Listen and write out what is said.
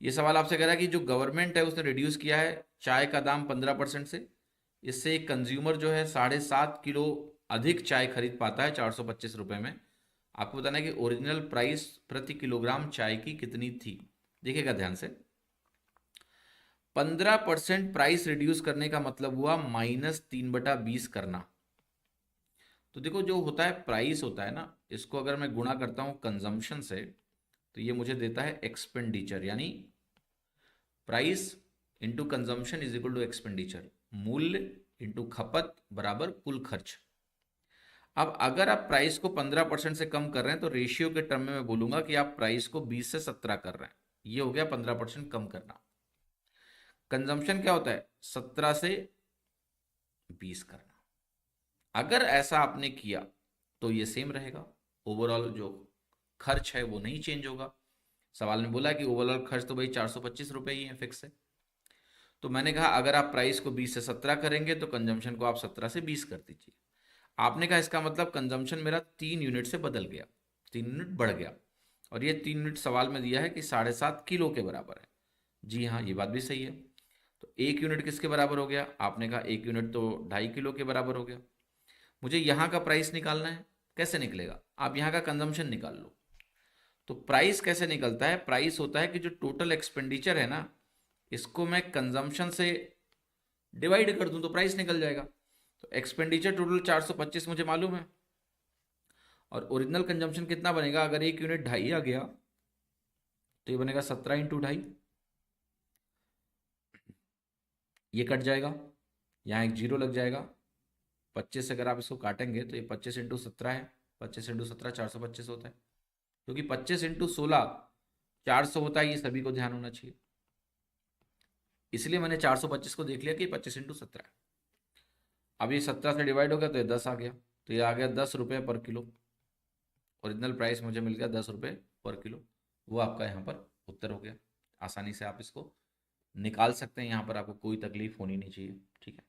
ये सवाल आपसे कह रहा है कि जो गवर्नमेंट है उसने रिड्यूस किया है चाय का दाम 15% से, इससे एक कंज्यूमर जो है 7.5 किलो अधिक चाय खरीद पाता है 425 रुपये में। आपको बताना है कि ओरिजिनल प्राइस प्रति किलोग्राम चाय की कितनी थी। देखिएगा ध्यान से, 15% प्राइस रिड्यूस करने का मतलब हुआ -3/20 करना। तो देखो जो होता है प्राइस होता है ना, इसको अगर मैं गुणा करता हूं कंजम्पशन से, तो ये मुझे देता है एक्सपेंडिचर, यानी price into consumption is equal to expenditure, मूल्य इंटू खपत बराबर कुल खर्च। अब अगर आप प्राइस को 15% से कम कर रहे हैं तो रेशियो के टर्म में मैं बोलूंगा कि आप प्राइस को 20 से 17 कर रहे हैं। ये हो गया 15% कम करना। कंजम्पशन क्या होता है, 17 से 20 करना। अगर ऐसा आपने किया तो ये सेम रहेगा, ओवरऑल जो खर्च है वो नहीं चेंज होगा। सवाल में बोला कि ओवरऑल खर्च तो भाई 425 रुपये ही है, फिक्स है। तो मैंने कहा अगर आप प्राइस को 20 से 17 करेंगे तो कंजम्पशन को आप 17 से 20 कर दीजिए। आपने कहा इसका मतलब कंजम्पशन मेरा 3 यूनिट से बदल गया, 3 यूनिट बढ़ गया, और ये 3 यूनिट सवाल में दिया है कि 7.5 किलो के बराबर है। जी हाँ, ये बात भी सही है। तो 1 यूनिट किसके बराबर हो गया, आपने कहा 1 यूनिट तो 2.5 किलो के बराबर हो गया। मुझे यहाँ का प्राइस निकालना है, कैसे निकलेगा, आप यहाँ का कंजम्पशन निकाल लो। तो प्राइस कैसे निकलता है, प्राइस होता है कि जो टोटल एक्सपेंडिचर है ना, इसको मैं कंजम्पशन से डिवाइड कर दूं तो प्राइस निकल जाएगा। तो एक्सपेंडिचर टोटल 425 मुझे मालूम है, और ओरिजिनल कंजम्पशन कितना बनेगा, अगर 1 यूनिट 2.5 आ गया तो ये बनेगा 17 × 2.5। ये कट जाएगा, यहाँ एक जीरो लग जाएगा। 25 से अगर आप इसको काटेंगे तो ये 25 × 17 है, 25 × 17 425 होता है, क्योंकि 25 × 16 400 होता है, ये सभी को ध्यान होना चाहिए। इसलिए मैंने 425 को देख लिया कि 25 × 17 है। अब ये 17 से डिवाइड हो गया तो ये 10 आ गया, तो ये आ गया 10 रुपये पर किलो। ओरिजिनल प्राइस मुझे मिल गया 10 रुपये पर किलो। वो आपका यहाँ पर उत्तर हो गया। आसानी से आप इसको निकाल सकते हैं, यहाँ पर आपको कोई तकलीफ होनी नहीं चाहिए। ठीक है।